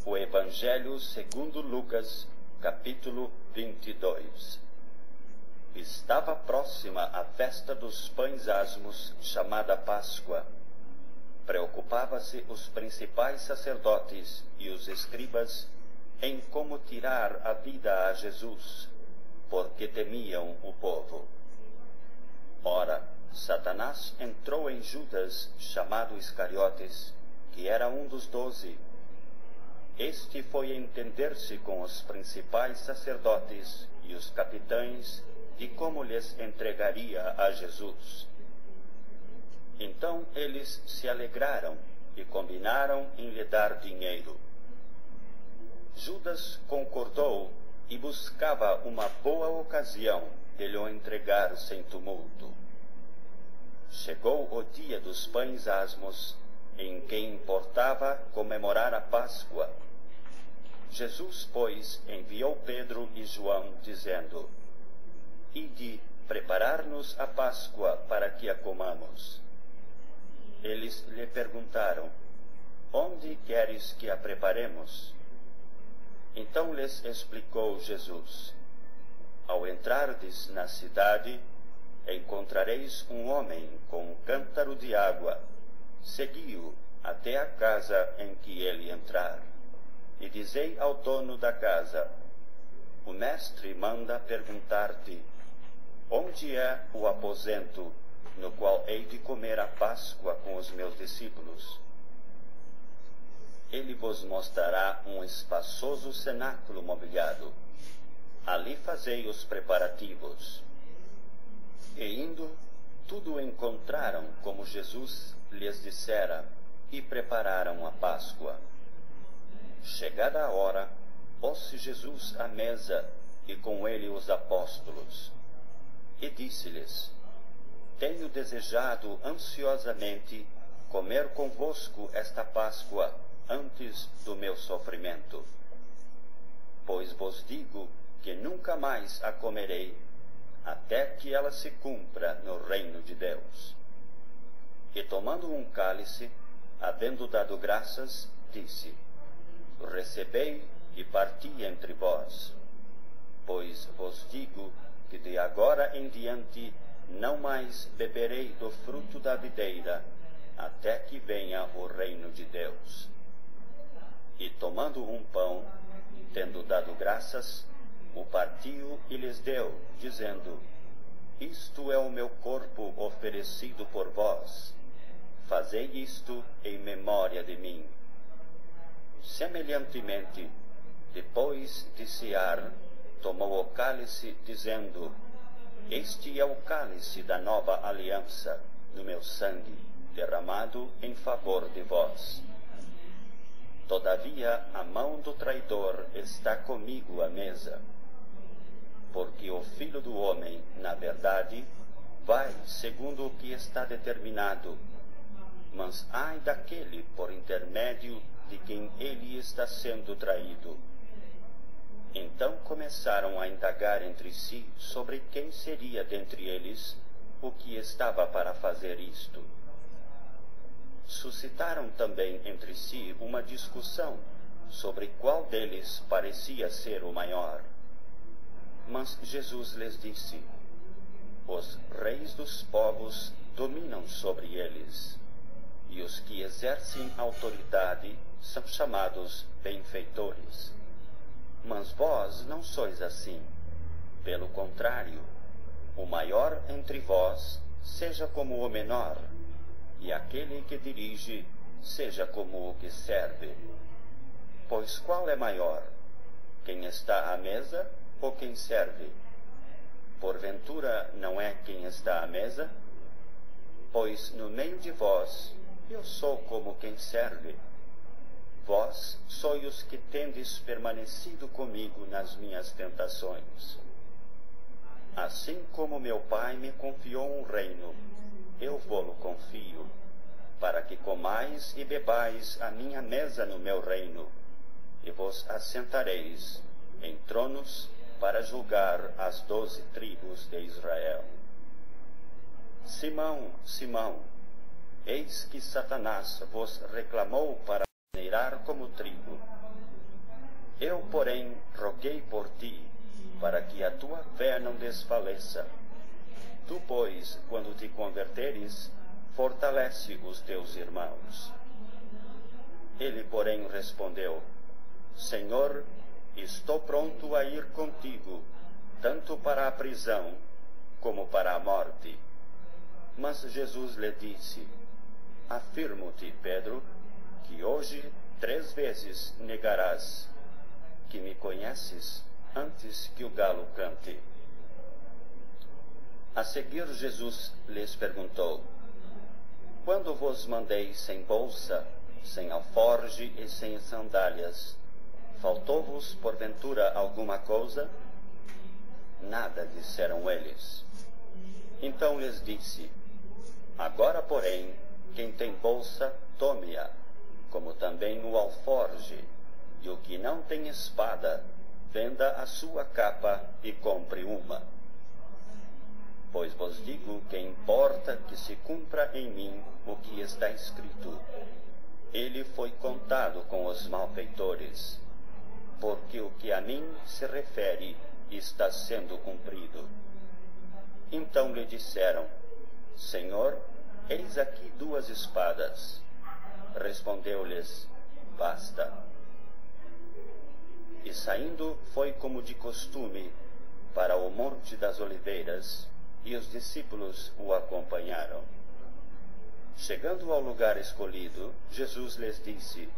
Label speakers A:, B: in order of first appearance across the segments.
A: O Evangelho segundo Lucas, capítulo 22. Estava próxima a festa dos pães asmos, chamada Páscoa. Preocupava-se os principais sacerdotes e os escribas em como tirar a vida a Jesus, porque temiam o povo. Ora, Satanás entrou em Judas, chamado Iscariotes, que era um dos 12. Este foi entender-se com os principais sacerdotes e os capitães de como lhes entregaria a Jesus. Então eles se alegraram e combinaram em lhe dar dinheiro. Judas concordou e buscava uma boa ocasião de lhe entregar sem tumulto. Chegou o dia dos pães asmos, em que importava comemorar a Páscoa. Jesus, pois, enviou Pedro e João, dizendo: Ide preparar-nos a Páscoa para que a comamos. Eles lhe perguntaram: Onde queres que a preparemos? Então lhes explicou Jesus: Ao entrardes na cidade, encontrareis um homem com um cântaro de água. Segui-o até a casa em que ele entrar. E dizei ao dono da casa: O mestre manda perguntar-te: Onde é o aposento no qual hei de comer a Páscoa com os meus discípulos? Ele vos mostrará um espaçoso cenáculo mobiliado. Ali fazei os preparativos. E indo, tudo encontraram como Jesus lhes dissera, e prepararam a Páscoa. Chegada a hora, pôs-se Jesus à mesa, e com ele os apóstolos. E disse-lhes: Tenho desejado ansiosamente comer convosco esta Páscoa antes do meu sofrimento. Pois vos digo que nunca mais a comerei, até que ela se cumpra no reino de Deus. E tomando um cálice, havendo dado graças, disse: Recebei e parti entre vós. Pois vos digo que de agora em diante não mais beberei do fruto da videira, até que venha o reino de Deus. E tomando um pão, tendo dado graças, o partiu e lhes deu, dizendo: Isto é o meu corpo oferecido por vós. Fazei isto em memória de mim. Semelhantemente, depois de cear, tomou o cálice, dizendo: Este é o cálice da nova aliança, no meu sangue, derramado em favor de vós. Todavia, a mão do traidor está comigo à mesa. Porque o Filho do Homem, na verdade, vai segundo o que está determinado, mas ai daquele por intermédio de quem ele está sendo traído. Então começaram a indagar entre si sobre quem seria dentre eles o que estava para fazer isto. Suscitaram também entre si uma discussão sobre qual deles parecia ser o maior. Mas Jesus lhes disse: Os reis dos povos dominam sobre eles, e os que exercem autoridade são chamados benfeitores. Mas vós não sois assim. Pelo contrário, o maior entre vós seja como o menor, e aquele que dirige seja como o que serve. Pois qual é maior, quem está à mesa ou quem serve? Porventura não é quem está à mesa? Pois no meio de vós eu sou como quem serve. Vós sois os que tendes permanecido comigo nas minhas tentações. Assim como meu Pai me confiou um reino, eu vô-lo confio, para que comais e bebais a minha mesa no meu reino, e vos assentareis em tronos para julgar as 12 tribos de Israel. Simão, Simão, eis que Satanás vos reclamou para maneirar como trigo, Eu, porém, roguei por ti, para que a tua fé não desfaleça. Tu, pois, quando te converteres, fortalece os teus irmãos. Ele, porém, respondeu: Senhor, estou pronto a ir contigo, tanto para a prisão como para a morte. Mas Jesus lhe disse: Afirmo-te, Pedro, que hoje 3 vezes negarás que me conheces antes que o galo cante. A seguir, Jesus lhes perguntou: Quando vos mandei sem bolsa, sem alforge e sem sandálias, faltou-vos, porventura, alguma coisa? Nada, disseram eles. Então lhes disse: Agora, porém, quem tem bolsa, tome-a, como também o alforge, e o que não tem espada, venda a sua capa e compre uma. Pois vos digo que importa que se cumpra em mim o que está escrito: Ele foi contado com os malfeitores, porque o que a mim se refere está sendo cumprido. Então lhe disseram: Senhor, eis aqui 2 espadas. Respondeu-lhes: Basta. E saindo foi como de costume para o Monte das Oliveiras, e os discípulos o acompanharam. Chegando ao lugar escolhido, Jesus lhes disse: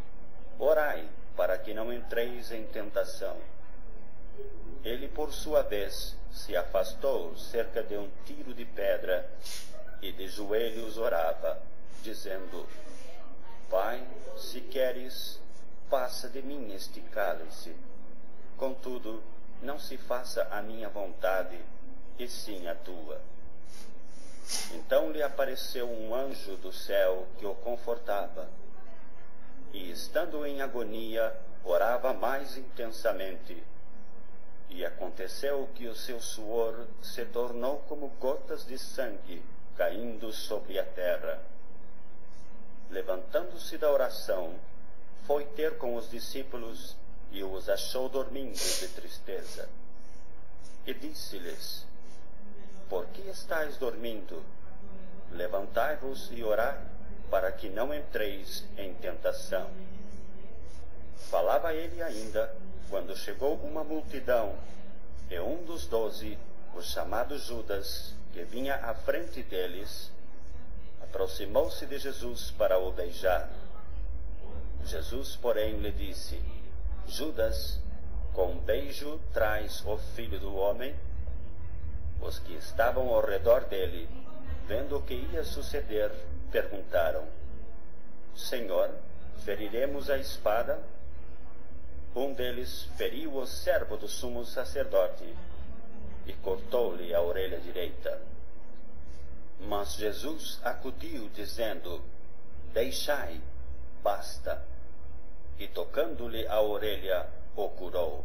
A: Orai, para que não entreis em tentação. Ele, por sua vez, se afastou cerca de um tiro de pedra e de joelhos orava, dizendo: Pai, se queres, passa de mim este cálice. Contudo, não se faça a minha vontade, e sim a tua. Então lhe apareceu um anjo do céu que o confortava, e, estando em agonia, orava mais intensamente. E aconteceu que o seu suor se tornou como gotas de sangue caindo sobre a terra. Levantando-se da oração, foi ter com os discípulos e os achou dormindo de tristeza. E disse-lhes: Por que estáis dormindo? Levantai-vos e orai, para que não entreis em tentação. Falava ele ainda, quando chegou uma multidão, e um dos 12, o chamado Judas, que vinha à frente deles, aproximou-se de Jesus para o beijar. Jesus, porém, lhe disse: Judas, com um beijo traz o Filho do Homem? Os que estavam ao redor dele, vendo o que ia suceder, perguntaram: Senhor, feriremos a espada? Um deles feriu o servo do sumo sacerdote e cortou-lhe a orelha direita. Mas Jesus acudiu, dizendo: Deixai, basta. E tocando-lhe a orelha, o curou.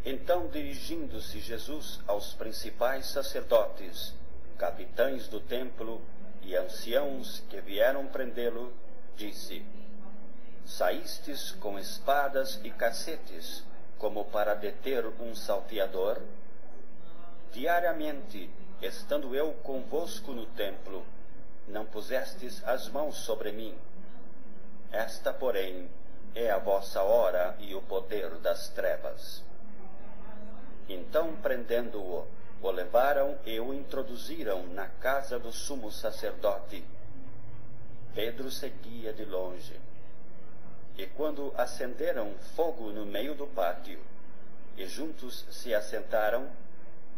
A: Então, dirigindo-se Jesus aos principais sacerdotes, capitães do templo e anciãos que vieram prendê-lo, disse: Saístes com espadas e cacetes, como para deter um salteador? Diariamente, estando eu convosco no templo, não pusestes as mãos sobre mim. Esta, porém, é a vossa hora e o poder das trevas. Então, prendendo-o, o levaram e o introduziram na casa do sumo sacerdote. Pedro seguia de longe. E quando acenderam fogo no meio do pátio, e juntos se assentaram,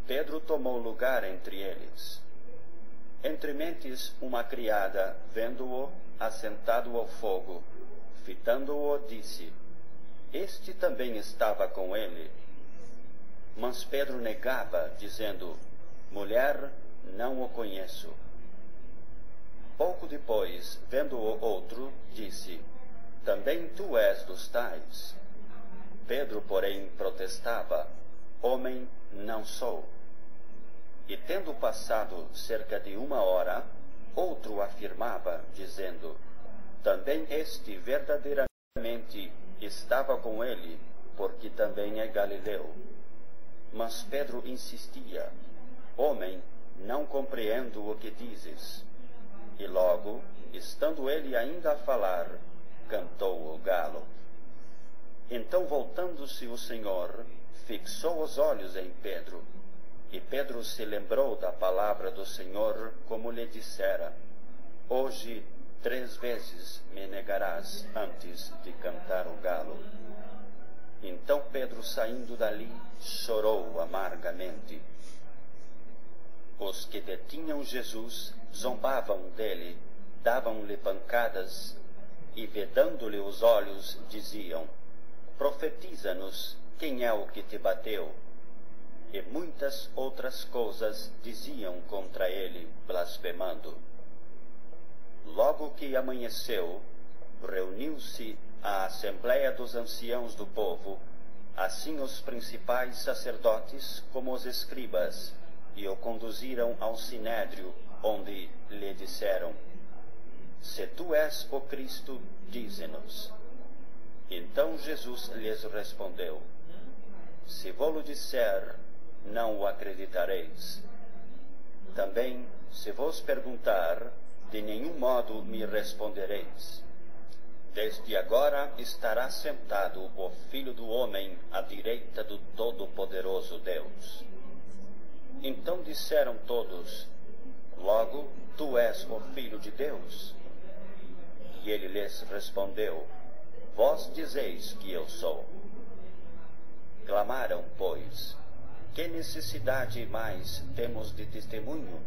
A: Pedro tomou lugar entre eles. Entre mentes, uma criada, vendo-o assentado ao fogo, fitando-o, disse: Este também estava com ele. Mas Pedro negava, dizendo: Mulher, não o conheço. Pouco depois, vendo-o outro, disse: Também tu és dos tais. Pedro, porém, protestava: Homem, não sou. E tendo passado cerca de 1 hora, outro afirmava, dizendo: Também este verdadeiramente estava com ele, porque também é galileu. Mas Pedro insistia: Homem, não compreendo o que dizes. E logo, estando ele ainda a falar, cantou o galo. Então, voltando-se o Senhor, fixou os olhos em Pedro. E Pedro se lembrou da palavra do Senhor, como lhe dissera: Hoje 3 vezes me negarás antes de cantar o galo. Então Pedro, saindo dali, chorou amargamente. Os que detinham Jesus zombavam dele, davam-lhe pancadas e, vedando-lhe os olhos, diziam: Profetiza-nos, quem é o que te bateu? E muitas outras coisas diziam contra ele, blasfemando. Logo que amanheceu, reuniu-se a assembleia dos anciãos do povo, assim os principais sacerdotes como os escribas, e o conduziram ao sinédrio, onde lhe disseram: Se tu és o Cristo, dize-nos. Então Jesus lhes respondeu: Se vou-lo disser, não o acreditareis. Também, se vos perguntar, de nenhum modo me respondereis. Desde agora estará sentado o Filho do Homem à direita do Todo-Poderoso Deus. Então disseram todos: Logo, tu és o Filho de Deus? E ele lhes respondeu: Vós dizeis que eu sou. Clamaram, pois: Que necessidade mais temos de testemunho?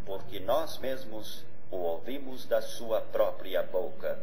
A: Porque nós mesmos o ouvimos da sua própria boca.